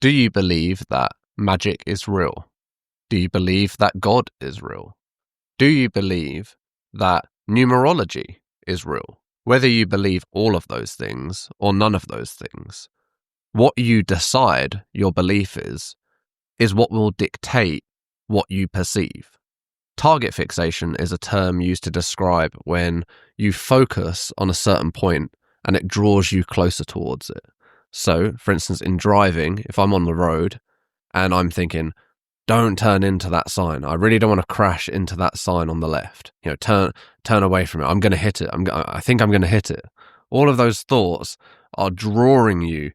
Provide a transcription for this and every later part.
Do you believe that magic is real? Do you believe that God is real? Do you believe that numerology is real? Whether you believe all of those things or none of those things, what you decide your belief is what will dictate what you perceive. Target fixation is a term used to describe when you focus on a certain point and it draws you closer towards it. So, for instance, in driving, if I'm on the road and I'm thinking, don't turn into that sign. I really don't want to crash into that sign on the left. Turn away from it. I'm going to hit it. I think I'm going to hit it. All of those thoughts are drawing you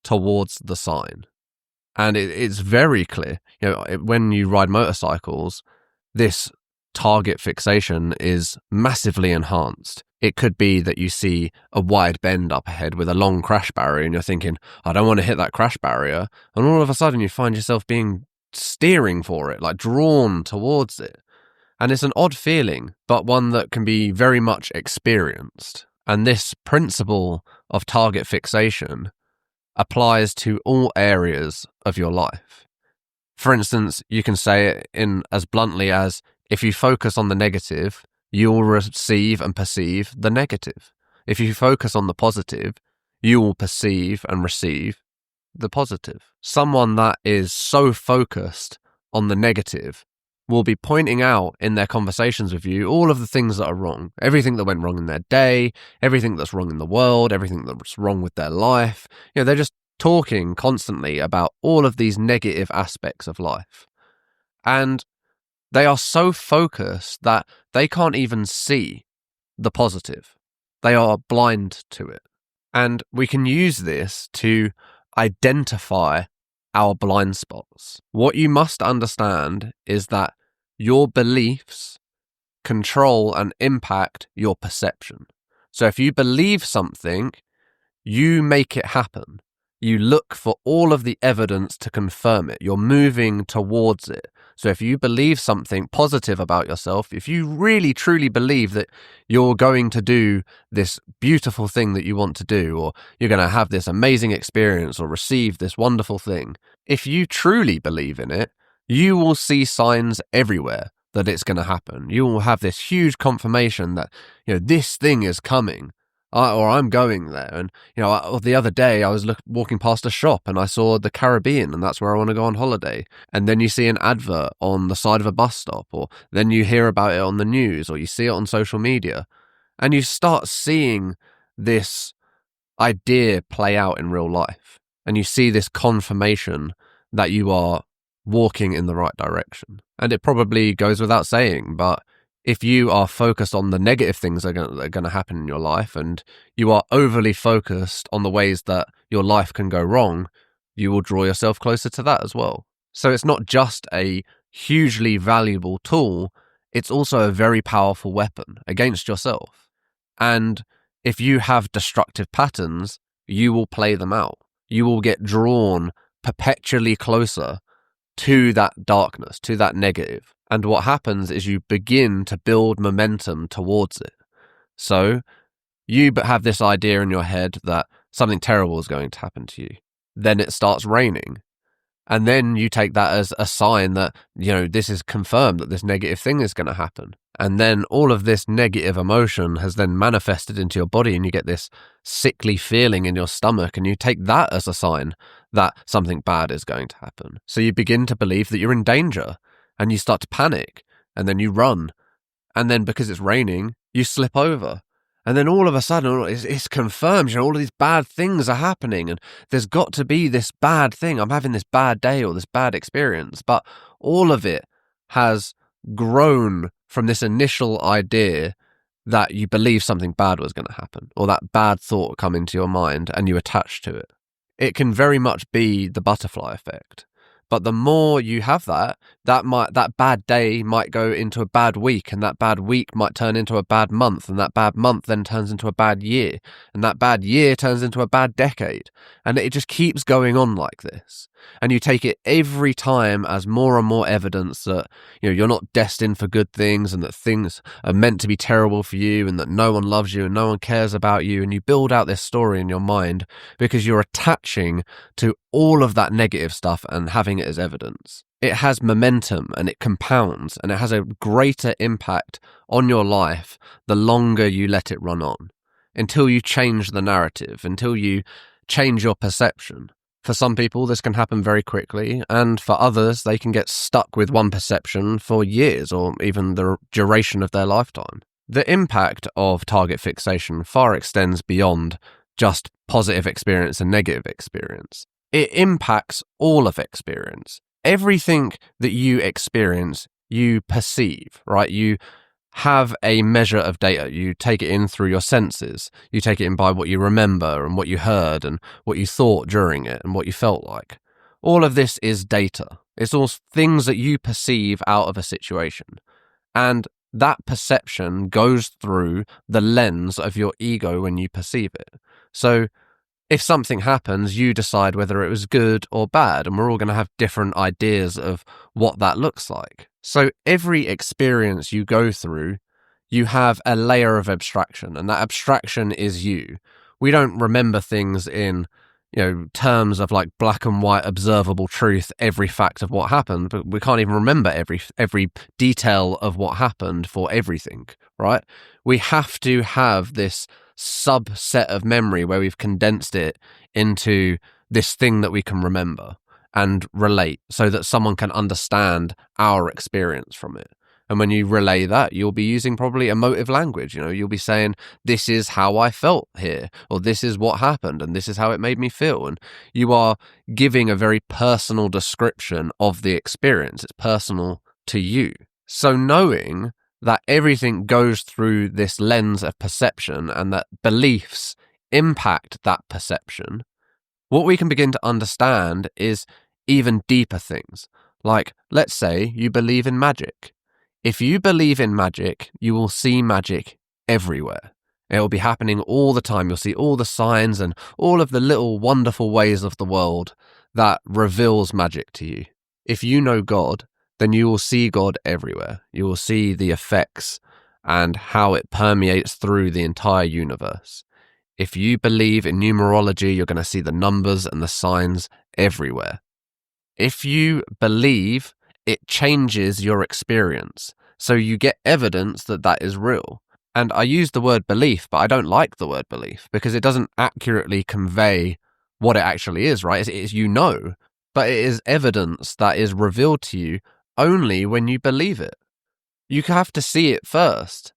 towards the sign. And it's very clear, when you ride motorcycles, this target fixation is massively enhanced. It could be that you see a wide bend up ahead with a long crash barrier and you're thinking, I don't want to hit that crash barrier. And all of a sudden you find yourself being steering for it, like drawn towards it. And it's an odd feeling, but one that can be very much experienced. And this principle of target fixation applies to all areas of your life. For instance, you can say it in as bluntly as, if you focus on the negative, you will receive and perceive the negative. If you focus on the positive, you will perceive and receive the positive. Someone that is so focused on the negative will be pointing out in their conversations with you all of the things that are wrong, everything that went wrong in their day, everything that's wrong in the world, everything that's wrong with their life. They're just talking constantly about all of these negative aspects of life. And they are so focused that they can't even see the positive. They are blind to it. And we can use this to identify our blind spots. What you must understand is that your beliefs control and impact your perception. So if you believe something, you make it happen. You look for all of the evidence to confirm it. You're moving towards it. So if you believe something positive about yourself, if you really truly believe that you're going to do this beautiful thing that you want to do, or you're going to have this amazing experience or receive this wonderful thing, if you truly believe in it, you will see signs everywhere that it's going to happen. You will have this huge confirmation that, this thing is coming. Or I'm going there. And, the other day I was walking past a shop and I saw the Caribbean and that's where I want to go on holiday. And then you see an advert on the side of a bus stop, or then you hear about it on the news, or you see it on social media. And you start seeing this idea play out in real life. And you see this confirmation that you are walking in the right direction. And it probably goes without saying, but if you are focused on the negative things that are going to happen in your life, and you are overly focused on the ways that your life can go wrong, you will draw yourself closer to that as well. So it's not just a hugely valuable tool, it's also a very powerful weapon against yourself. And if you have destructive patterns, you will play them out. You will get drawn perpetually closer to that darkness, to that negative. And what happens is you begin to build momentum towards it. So you have this idea in your head that something terrible is going to happen to you. Then it starts raining. And then you take that as a sign that, this is confirmed that this negative thing is going to happen. And then all of this negative emotion has then manifested into your body, and you get this sickly feeling in your stomach, and you take that as a sign that something bad is going to happen. So you begin to believe that you're in danger, and you start to panic, and then you run. And then because it's raining, you slip over. And then all of a sudden, it's confirmed, all of these bad things are happening, and there's got to be this bad thing. I'm having this bad day or this bad experience. But all of it has grown from this initial idea that you believe something bad was going to happen, or that bad thought come into your mind and you attach to it. It can very much be the butterfly effect. But the more you have that bad day might go into a bad week, and that bad week might turn into a bad month, and that bad month then turns into a bad year, and that bad year turns into a bad decade. And it just keeps going on like this. And you take it every time as more and more evidence that, you're not destined for good things, and that things are meant to be terrible for you, and that no one loves you and no one cares about you. And you build out this story in your mind because you're attaching to all of that negative stuff and having it as evidence. It has momentum and it compounds, and it has a greater impact on your life the longer you let it run on, until you change the narrative, until you change your perception. For some people, this can happen very quickly, and for others, they can get stuck with one perception for years or even the duration of their lifetime. The impact of target fixation far extends beyond just positive experience and negative experience. It impacts all of experience. Everything that you experience, you perceive, right? You have a measure of data. You take it in through your senses. You take it in by what you remember and what you heard and what you thought during it and what you felt like. All of this is data. It's all things that you perceive out of a situation. And that perception goes through the lens of your ego when you perceive it. So if something happens, you decide whether it was good or bad, and we're all going to have different ideas of what that looks like. So every experience you go through, you have a layer of abstraction, and that abstraction is you. We don't remember things in, terms of like black and white observable truth, every fact of what happened, but we can't even remember every detail of what happened for everything, right? We have to have this subset of memory where we've condensed it into this thing that we can remember and relate so that someone can understand our experience from it. And when you relay that, you'll be using probably emotive language. You'll be saying, this is how I felt here, or this is what happened, and this is how it made me feel. And you are giving a very personal description of the experience. It's personal to you. So knowing that everything goes through this lens of perception and that beliefs impact that perception, what we can begin to understand is even deeper things. Like, let's say you believe in magic. If you believe in magic, you will see magic everywhere. It will be happening all the time. You'll see all the signs and all of the little wonderful ways of the world that reveals magic to you. If you know God, then you will see God everywhere. You will see the effects and how it permeates through the entire universe. If you believe in numerology, you're going to see the numbers and the signs everywhere. If you believe, it changes your experience. So you get evidence that that is real. And I use the word belief, but I don't like the word belief because it doesn't accurately convey what it actually is, right? It is but it is evidence that is revealed to you only when you believe it. You have to see it first.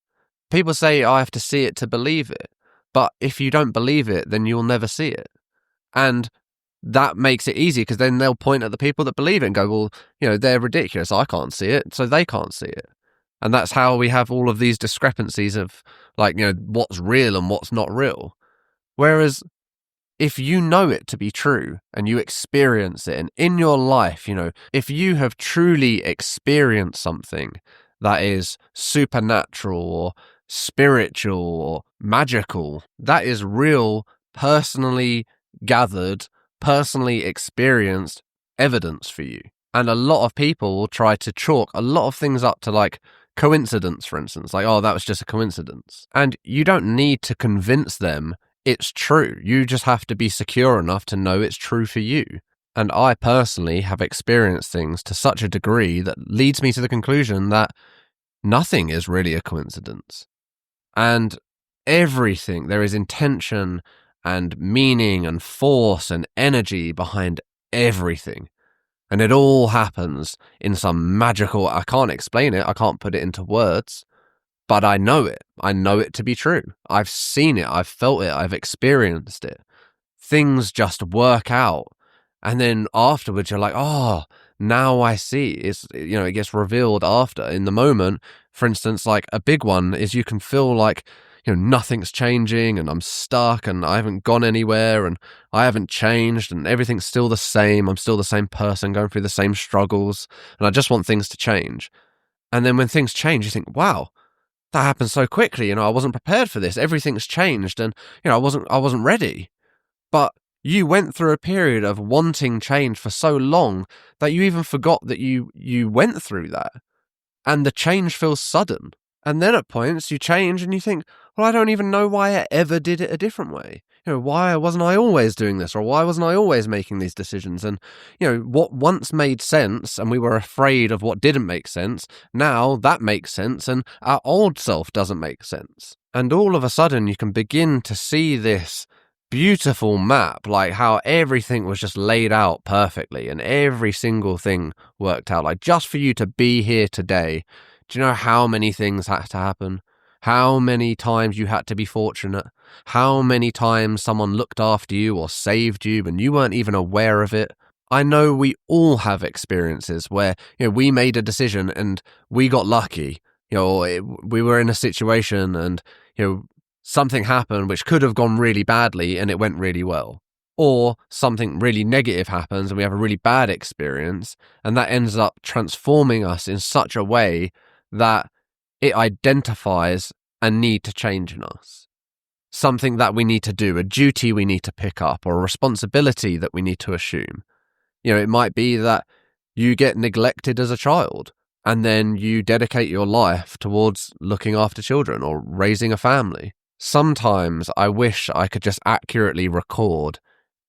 People say, I have to see it to believe it. But if you don't believe it, then you'll never see it. And that makes it easy because then they'll point at the people that believe it and go, well, they're ridiculous. I can't see it, so they can't see it. And that's how we have all of these discrepancies of what's real and what's not real. Whereas if you know it to be true and you experience it, and in your life, if you have truly experienced something that is supernatural or spiritual or magical, that is real, personally gathered, personally experienced evidence for you. And a lot of people will try to chalk a lot of things up to like coincidence, for instance, like, oh, that was just a coincidence. And you don't need to convince them it's true. You just have to be secure enough to know it's true for you. And I personally have experienced things to such a degree that leads me to the conclusion that nothing is really a coincidence. And everything, there is intention and meaning and force and energy behind everything. And it all happens in some magical, I can't explain it, I can't put it into words, but I know it. I know it to be true. I've seen it, I've felt it, I've experienced it. Things just work out. And then afterwards you're like, oh, now I see. It gets revealed after. In the moment, for instance, like a big one is you can feel like, nothing's changing and I'm stuck and I haven't gone anywhere and I haven't changed and everything's still the same. I'm still the same person going through the same struggles and I just want things to change. And then when things change, you think, wow, that happened so quickly. I wasn't prepared for this. Everything's changed and, I wasn't ready. But you went through a period of wanting change for so long that you even forgot that you went through that. And the change feels sudden. And then at points you change and you think, well, I don't even know why I ever did it a different way. Why wasn't I always doing this? Or why wasn't I always making these decisions? And, what once made sense and we were afraid of what didn't make sense, now that makes sense and our old self doesn't make sense. And all of a sudden you can begin to see this beautiful map, like how everything was just laid out perfectly and every single thing worked out. Like just for you to be here today, do you know how many things had to happen? How many times you had to be fortunate? How many times someone looked after you or saved you and you weren't even aware of it? I know we all have experiences where, we made a decision and we got lucky. We were in a situation and, something happened which could have gone really badly and it went really well. Or something really negative happens and we have a really bad experience and that ends up transforming us in such a way that it identifies a need to change in us. Something that we need to do, a duty we need to pick up, or a responsibility that we need to assume. It might be that you get neglected as a child and then you dedicate your life towards looking after children or raising a family. Sometimes I wish I could just accurately record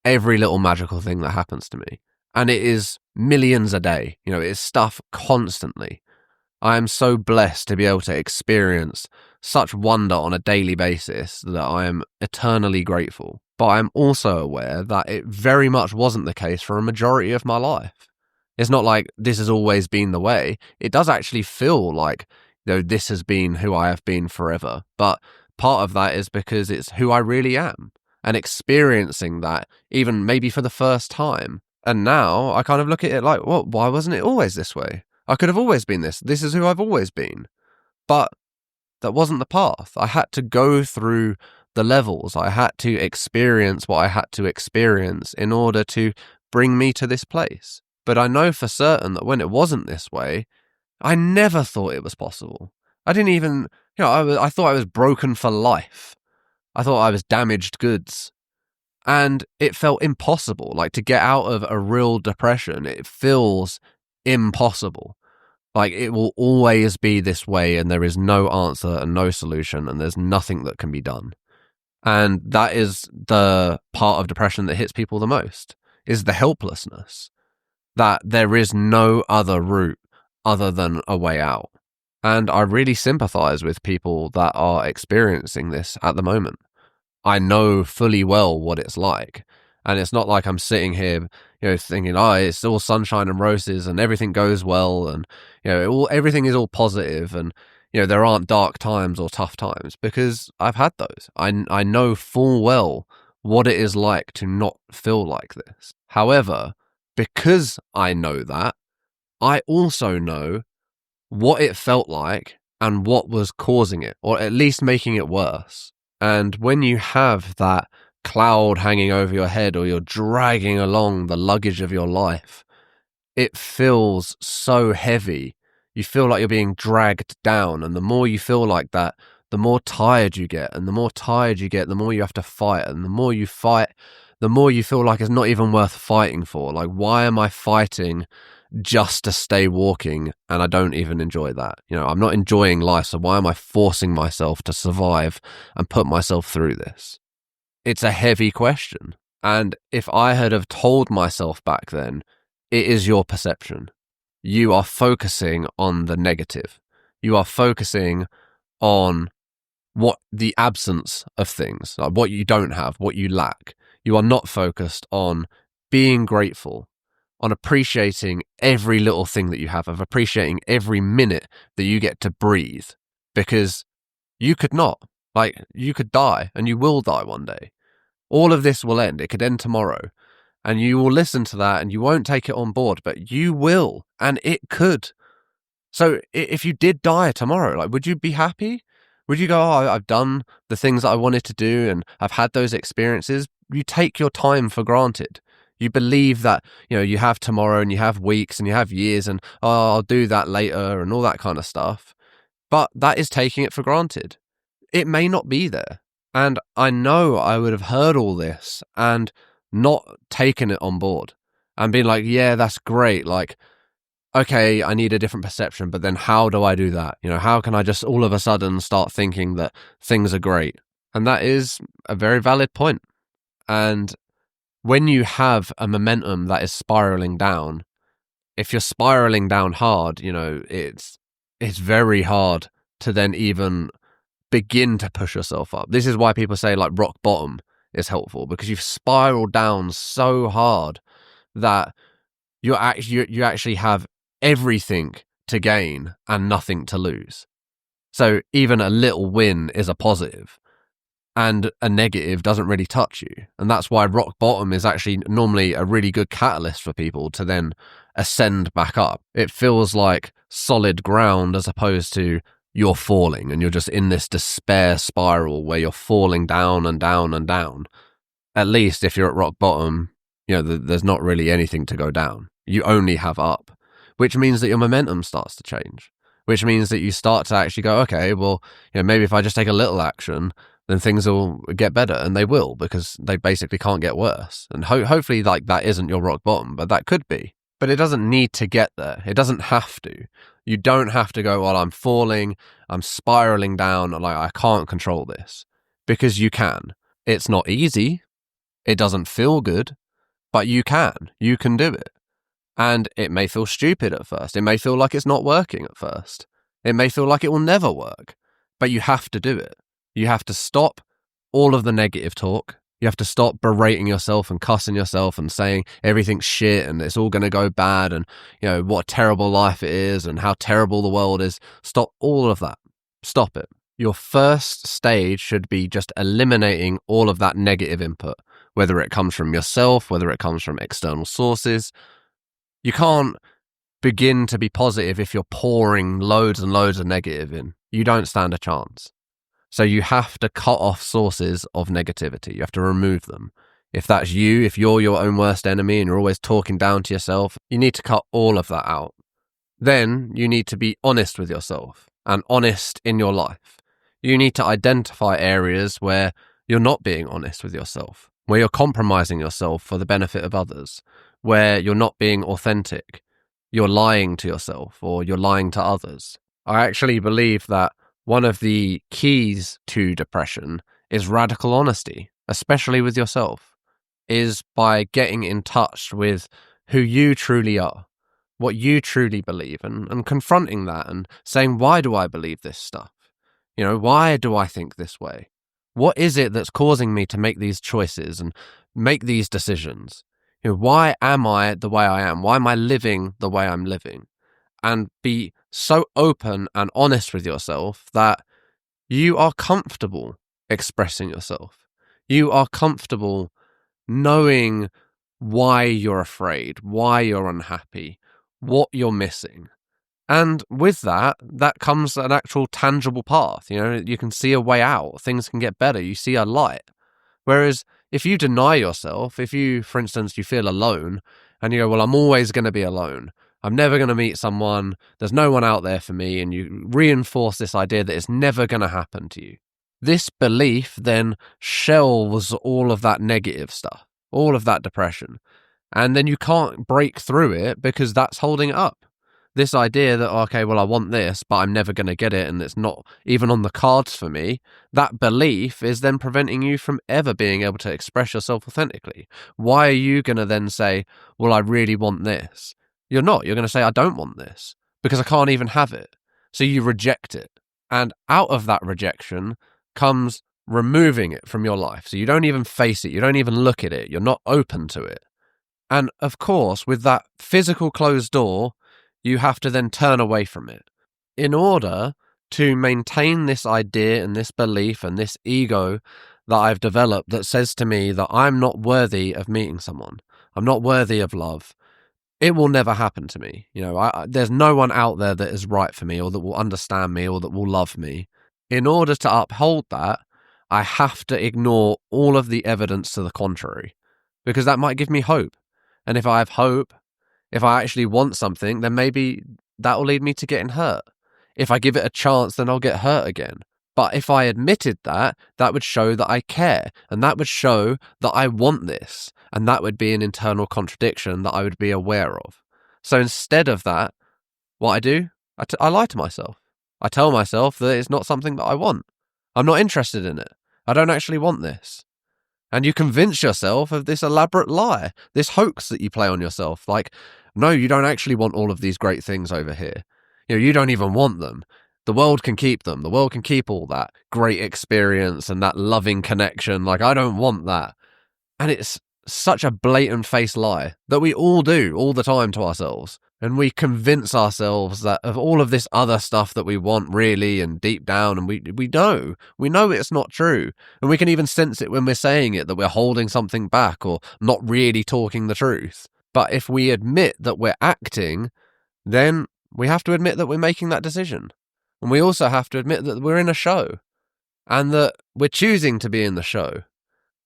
every little magical thing that happens to me. And it is millions a day. It is stuff constantly. I am so blessed to be able to experience such wonder on a daily basis that I am eternally grateful. But I'm also aware that it very much wasn't the case for a majority of my life. It's not like this has always been the way. It does actually feel like, this has been who I have been forever. But part of that is because it's who I really am. And experiencing that, even maybe for the first time. And now I kind of look at it like, well, why wasn't it always this way? I could have always been this. This is who I've always been. But that wasn't the path. I had to go through the levels. I had to experience what I had to experience in order to bring me to this place. But I know for certain that when it wasn't this way, I never thought it was possible. I didn't even, I thought I was broken for life. I thought I was damaged goods. And it felt impossible. Like to get out of a real depression, it feels impossible. Like it will always be this way and there is no answer and no solution and there's nothing that can be done. And that is the part of depression that hits people the most, is the helplessness, that there is no other route other than a way out. And I really sympathize with people that are experiencing this at the moment. I know fully well what it's like. And it's not like I'm sitting here, thinking, it's all sunshine and roses and everything goes well and, everything is all positive and, there aren't dark times or tough times, because I've had those. I know full well what it is like to not feel like this. However, because I know that, I also know what it felt like and what was causing it, or at least making it worse. And when you have that cloud hanging over your head or you're dragging along the luggage of your life, it feels so heavy. You feel like you're being dragged down. And the more you feel like that, the more tired you get. And the more tired you get, the more you have to fight. And the more you fight, the more you feel like it's not even worth fighting for. Like, why am I fighting just to stay walking? And I don't even enjoy that. I'm not enjoying life. So why am I forcing myself to survive and put myself through this? It's a heavy question. And if I had have told myself back then, it is your perception. You are focusing on the negative. You are focusing on what the absence of things, like what you don't have, what you lack. You are not focused on being grateful, on appreciating every little thing that you have, of appreciating every minute that you get to breathe, because you could not. Like, you could die, and you will die one day. All of this will end. It could end tomorrow. And you will listen to that and you won't take it on board, but you will, and it could. So if you did die tomorrow, like, would you be happy? Would you go, oh, I've done the things that I wanted to do and I've had those experiences? You take your time for granted. You believe that, you have tomorrow and you have weeks and you have years and, oh, I'll do that later and all that kind of stuff. But that is taking it for granted. It may not be there. And I know I would have heard all this and not taken it on board and been like, yeah, that's great. Like, okay, I need a different perception, but then how do I do that? How can I just all of a sudden start thinking that things are great? And that is a very valid point. And when you have a momentum that is spiraling down, if you're spiraling down hard, it's very hard to then even begin to push yourself up. This is why people say like rock bottom is helpful, because you've spiraled down so hard that you actually have everything to gain and nothing to lose. So even a little win is a positive, and a negative doesn't really touch you. And that's why rock bottom is actually normally a really good catalyst for people to then ascend back up. It feels like solid ground as opposed to you're falling and you're just in this despair spiral where you're falling down and down and down. At least if you're at rock bottom, there's not really anything to go down. You only have up, which means that your momentum starts to change, which means that you start to actually go, okay, well, maybe if I just take a little action, then things will get better, and they will, because they basically can't get worse. And hopefully like that isn't your rock bottom, but that could be. But it doesn't need to get there. It doesn't have to. You don't have to go, well, I'm falling, I'm spiraling down, and I can't control this. Because you can. It's not easy. It doesn't feel good, but you can. You can do it. And it may feel stupid at first. It may feel like it's not working at first. It may feel like it will never work, but you have to do it. You have to stop all of the negative talk. You have to stop berating yourself and cussing yourself and saying everything's shit and it's all going to go bad and, what a terrible life it is and how terrible the world is. Stop all of that. Stop it. Your first stage should be just eliminating all of that negative input, whether it comes from yourself, whether it comes from external sources. You can't begin to be positive if you're pouring loads and loads of negative in. You don't stand a chance. So you have to cut off sources of negativity. You have to remove them. If that's you, if you're your own worst enemy and you're always talking down to yourself, you need to cut all of that out. Then you need to be honest with yourself and honest in your life. You need to identify areas where you're not being honest with yourself, where you're compromising yourself for the benefit of others, where you're not being authentic. You're lying to yourself or you're lying to others. I actually believe that one of the keys to depression is radical honesty, especially with yourself, is by getting in touch with who you truly are, what you truly believe, and confronting that and saying, why do I believe this stuff? Why do I think this way? What is it that's causing me to make these choices and make these decisions? Why am I the way I am? Why am I living the way I'm living? And be so open and honest with yourself that you are comfortable expressing yourself. You are comfortable knowing why you're afraid, why you're unhappy, what you're missing. And with that comes an actual tangible path. You can see a way out. Things can get better. You see a light. Whereas if you deny yourself, if you, for instance, you feel alone and you go, well, I'm always going to be alone. I'm never going to meet someone. There's no one out there for me. And you reinforce this idea that it's never going to happen to you. This belief then shelves all of that negative stuff, all of that depression. And then you can't break through it because that's holding it up. This idea that, okay, well, I want this, but I'm never going to get it, and it's not even on the cards for me, that belief is then preventing you from ever being able to express yourself authentically. Why are you going to then say, well, I really want this? You're not. You're going to say, I don't want this because I can't even have it. So you reject it. And out of that rejection comes removing it from your life. So you don't even face it. You don't even look at it. You're not open to it. And of course, with that physical closed door, you have to then turn away from it. In order to maintain this idea and this belief and this ego that I've developed that says to me that I'm not worthy of meeting someone, I'm not worthy of love, it will never happen to me. There's no one out there that is right for me or that will understand me or that will love me. In order to uphold that, I have to ignore all of the evidence to the contrary, because that might give me hope. And if I have hope, if I actually want something, then maybe that will lead me to getting hurt. If I give it a chance, then I'll get hurt again. But if I admitted that, that would show that I care, and that would show that I want this, and that would be an internal contradiction that I would be aware of. So instead of that, what I do, I lie to myself. I tell myself that it's not something that I want. I'm not interested in it. I don't actually want this. And you convince yourself of this elaborate lie, this hoax that you play on yourself. Like, no, you don't actually want all of these great things over here. You don't even want them. The world can keep them. The world can keep all that great experience and that loving connection. Like, I don't want that. And it's such a blatant faced lie that we all do all the time to ourselves. And we convince ourselves that of all of this other stuff that we want really and deep down, and we know it's not true. And we can even sense it when we're saying it, that we're holding something back or not really talking the truth. But if we admit that we're acting, then we have to admit that we're making that decision. And we also have to admit that we're in a show and that we're choosing to be in the show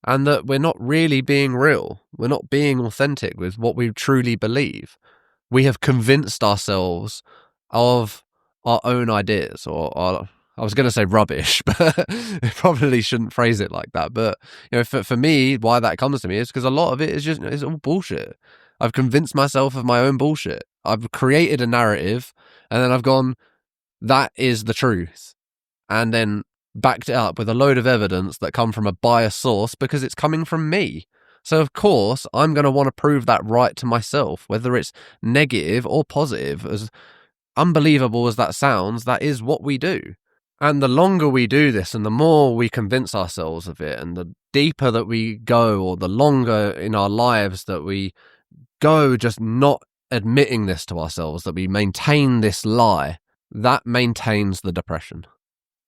and that we're not really being real. We're not being authentic with what we truly believe. We have convinced ourselves of our own ideas, or I was going to say rubbish, but I probably shouldn't phrase it like that. But for me, why that comes to me is because a lot of it is just, it's all bullshit. I've convinced myself of my own bullshit. I've created a narrative, and then I've gone, that is the truth, and then backed it up with a load of evidence that come from a biased source because it's coming from me. So, of course, I'm going to want to prove that right to myself, whether it's negative or positive. As unbelievable as that sounds, that is what we do. And the longer we do this and the more we convince ourselves of it and the deeper that we go, or the longer in our lives that we go just not admitting this to ourselves, that we maintain this lie, that maintains the depression.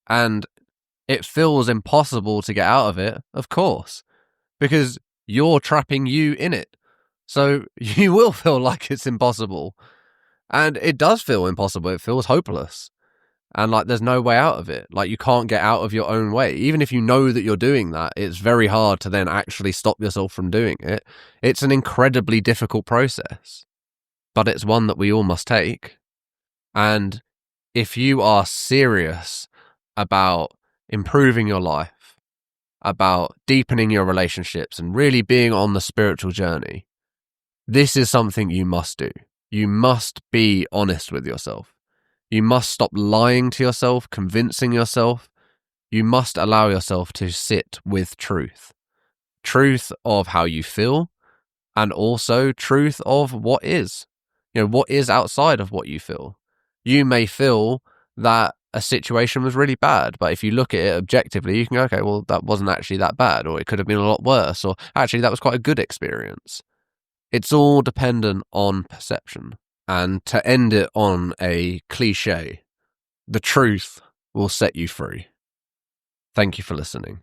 And it feels impossible to get out of it, of course, because you're trapping you in it. So you will feel like it's impossible. And it does feel impossible. It feels hopeless. And like there's no way out of it. Like you can't get out of your own way. Even if you know that you're doing that, it's very hard to then actually stop yourself from doing it. It's an incredibly difficult process. But it's one that we all must take. And if you are serious about improving your life, about deepening your relationships and really being on the spiritual journey, this is something you must do. You must be honest with yourself. You must stop lying to yourself, convincing yourself. You must allow yourself to sit with truth. Truth of how you feel, and also truth of what is. What is outside of what you feel. You may feel that a situation was really bad, but if you look at it objectively, you can go, okay, well, that wasn't actually that bad, or it could have been a lot worse, or actually that was quite a good experience. It's all dependent on perception. And to end it on a cliche, the truth will set you free. Thank you for listening.